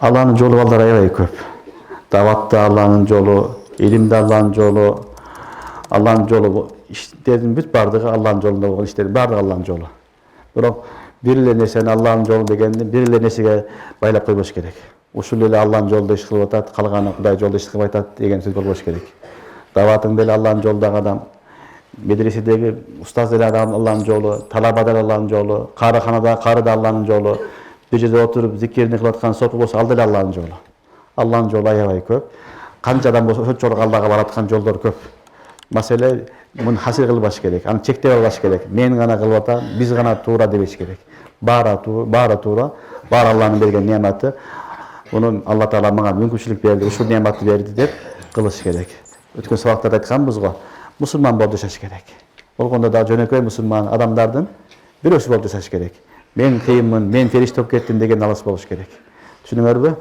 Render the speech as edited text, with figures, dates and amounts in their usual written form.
Allah'ın yolu balдар aябай көп. Davat da Allah'ın yolu, ilim de Allah'ın yolu. Allah'ın yolu işlerin büt bardığı Allah'ın yolunda olan işlerin bardığı Allah'ın yolu. Biroq birle neseni Allah'ın yolu degende birle nesige baylap koyboş gerek. Uşul ele Allah'ın yolunda iş kılıp atat, kalgаны Kuday yolda iş kılıp atat degen söz bolboş gerek. Davatın beli Allah'ın yolundagi adam, medresedegi ustaz ele adam Allah'ın yolu, talabada Allah'ın yolu, karıxanada karı da Allah'ın yolu, bir жерде oturup zikirini kılıp atkan sopu bolsa al dele Allah'ın yolu. Allah'ın yolu aябай көп. Kança adam bolsa şonчолук Allah'a baratkan yollar көп. Mesele bunu hasıl kılbaş gerek. Ani çekte albaş gerek. Men gana kılıp atan, biz gana tuğra debeş gerek. Bara tuğra, bar Allah'ın bergen nimetı. Bunun Allah Teala bana mümkünçülük verdi, uşul nimetini verdi dep kılış gerek. Ötken sabaklarda aytkanбыз Musulman boldu yaşaş gerek. Olganda da jönөкөй musulman adamlardan bir boldu yaşaş gerek. Men kıyımın, men ferişte болып kettim degen alыс болуш керек. Түшүнүңөрбү?